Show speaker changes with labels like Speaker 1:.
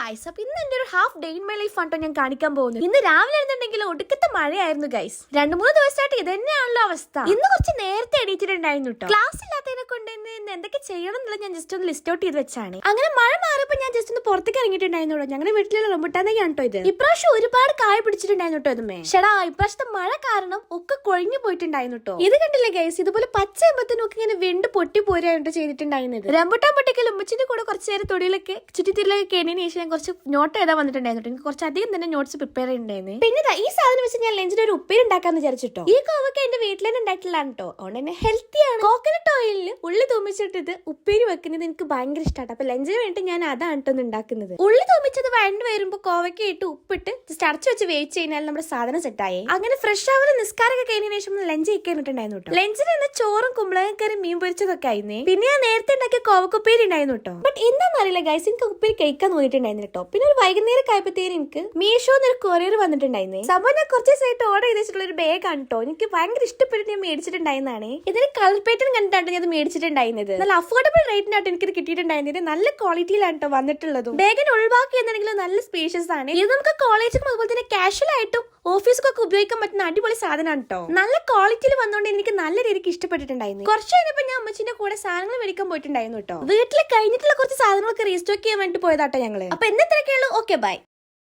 Speaker 1: Guys, അപ്പൊ ഇന്ന് എന്റെ ഒരു half day in my life ആട്ടോ ഞാൻ കാണിക്കാൻ പോകുന്നത്. ഇന്ന് രാവിലെ എഴുന്നുണ്ടെങ്കിൽ ഒടുക്കത്തെ മഴയായിരുന്നു ഗൈസ്. 2-3 ദിവസമായിട്ട് ഇത് തന്നെയാണല്ലോ അവസ്ഥ. ഇന്ന് കുറച്ച് നേരത്തെ എണീറ്റിട്ടുണ്ടായിരുന്നു കേട്ടോ. ക്ലാസ് ഇല്ലാത്തതിനെ കൊണ്ട് ഇന്ന് എന്തൊക്കെ ചെയ്യണം എന്നുള്ളത് ഞാൻ ജസ്റ്റ് ഒന്ന് ലിസ്റ്റ് ഔട്ട് ചെയ്ത് വെച്ചാണ്. അങ്ങനെ മഴ മാറിയപ്പോ ഞാൻ ജസ്റ്റ് ഒന്ന് പുറത്തേക്ക് ഇറങ്ങിയിട്ടുണ്ടായിരുന്നു. ഞങ്ങളുടെ വീട്ടിലുള്ള റംബുട്ടാനൊക്കെയാണ് കേട്ടോ ഇത്. ഇപ്രാവശ്യം ഒരുപാട് കായ പിടിച്ചിട്ടുണ്ടായിരുന്നു കേട്ടോ ഇതുമേ. ഷടാ, ഇപ്രാവശ്യത്തെ മഴ കാരണം ഒക്കെ കൊഴിഞ്ഞു പോയിട്ടുണ്ടായിരുന്നു കേട്ടോ. ഇത് കണ്ടില്ലേ ഗൈസ്, ഇതുപോലെ പച്ച ആകുമ്പത്തേനൊക്കെ ഇങ്ങനെ വെണ്ട് പൊട്ടി പോരായിട്ട് ചെയ്തിട്ടുണ്ടായിരുന്നത്. റംബുട്ടാൻ പൊട്ടിക്കൽ ഉമ്മച്ചിന്റെ കൂടെ കുറച്ച് നേരം തൊടിയിലൊക്കെ ചുറ്റിത്തിരിലൊക്കെ കേണിന് ശേഷം ഞാൻ കുറച്ച് നോട്ട് എഴുതാൻ വന്നിട്ടുണ്ടായിരുന്നു. എനിക്ക് കുറച്ച് അധികം തന്നെ നോട്ട്സ് പ്രിപ്പയർ ചെയ്തിട്ടുണ്ടായിരുന്നു. പിന്നെ ഈ സാധനം വെച്ച് ഞാൻ ലഞ്ചിന് ഒരു ഉപ്പേരി ഉണ്ടാക്കാന്ന് വിചാരിച്ചിട്ടോ. ഈ കോവക്ക എന്റെ വീട്ടിൽ തന്നെ ഉണ്ടായിട്ടുള്ളതാണ് കേട്ടോ. അതുകൊണ്ട് തന്നെ ഹെൽത്തി ആണ്. കോക്കനട്ട് ഓയിലിൽ ഉള്ളി തൂമിച്ചിട്ട് ഉപ്പേരി വെക്കുന്നത് എനിക്ക് ഭയങ്കര ഇഷ്ടമാണ്. അപ്പൊ ലഞ്ചിന് വേണ്ടി ഞാൻ അതാണ് കേട്ടോ ഉണ്ടാക്കുന്നത്. ഉള്ളി തൂമിച്ചത് വഴണ്ട് വരുമ്പോൾ കോവക്ക ഇട്ട് ഉപ്പിട്ട് ജസ്റ്റ് അടച്ചു വെച്ച് വേവിച്ച് കഴിഞ്ഞാൽ നമ്മുടെ സാധനം സെറ്റായി. അങ്ങനെ ഫ്രഷ് ആവുന്ന നിസ്കാരമൊക്കെ കഴിഞ്ഞതിന് ശേഷം ലഞ്ച് കഴിക്കാനിട്ടുണ്ടായിരുന്നു കേട്ടോ. ലഞ്ചിന് തന്നെ ചോറും കുമ്പളങ്ങക്കറി മീൻ പൊരിച്ചതൊക്കെ ആയിരുന്നേ. പിന്നെ ഞാൻ നേരത്തെ ഉണ്ടാക്കിയ കോവക്കുപ്പേരി ഉണ്ടായിരുന്നു കേട്ടോ. ബട്ട് എന്താണെന്നറിയില്ല ഗൈസ്, എനിക്ക് ഉപ്പേരി കഴിക്കാൻ തോന്നിയിട്ടുണ്ടായിരുന്നു കേട്ടോ. പിന്നെ ഒരു വൈകുന്നേരം ആയപ്പോഴത്തേനും എനിക്ക് മീഷോന്ന് ഒരു കൊറിയർ വന്നിട്ടുണ്ടായിരുന്നേ. സംഭവം ഞാൻ കുറച്ച് ദിവസമായിട്ട് ഓർഡർ ചെയ്തിട്ടുള്ള ഒരു ബാഗ് ആണ് കേട്ടോ. എനിക്ക് ഭയങ്കര ഇഷ്ടപ്പെട്ടിട്ട് ഞാൻ മേടിച്ചിട്ടുണ്ടായിരുന്നതാണ്. ഇതിന് കളർ പാറ്റേൺ കണ്ടിട്ടാണ് ഞാൻ മേടിച്ചിട്ടുണ്ടായിരുന്നത്. നല്ല അഫോർഡബിൾ റേറ്റിനായിട്ട് എനിക്ക് കിട്ടിയിട്ടുണ്ടായിരുന്നത്. നല്ല ക്വാളിറ്റിയിലാണ് കേട്ടോ വന്നിട്ടുള്ളതും. ബാഗിന് ഉൾവാക്കി എന്നുണ്ടെങ്കിൽ നല്ല സ്പേഷ്യസ് ആണ്. ഇത് നമുക്ക് കോളേജിലും അതുപോലെ തന്നെ കാഷ്വൽ ആയിട്ടും ഓഫീസിലൊക്കെ ഉപയോഗിക്കാൻ പറ്റുന്ന അടിപൊളി സാധനമാണ് കേട്ടോ. നല്ല ക്വാളിറ്റിയിൽ വന്നുകൊണ്ട് എനിക്ക് നല്ല രീതിക്ക് ഇഷ്ടപ്പെട്ടിട്ടുണ്ടായിരുന്നു. കുറച്ച് കഴിഞ്ഞപ്പോൾ ഞാൻ അമ്മച്ചിന്റെ കൂടെ സാധനങ്ങൾ മേടിക്കാൻ പോയിട്ടുണ്ടായിരുന്നു കേട്ടോ. വീട്ടിൽ കഴിഞ്ഞിട്ടുള്ള കുറച്ച് സാധനങ്ങളൊക്കെ റീസ്റ്റോക്ക് ചെയ്യാൻ വേണ്ടി പോയതാട്ടോ ഞങ്ങള്. അപ്പൊ എന്നത്രയൊക്കെയുള്ളൂ. Okay, by.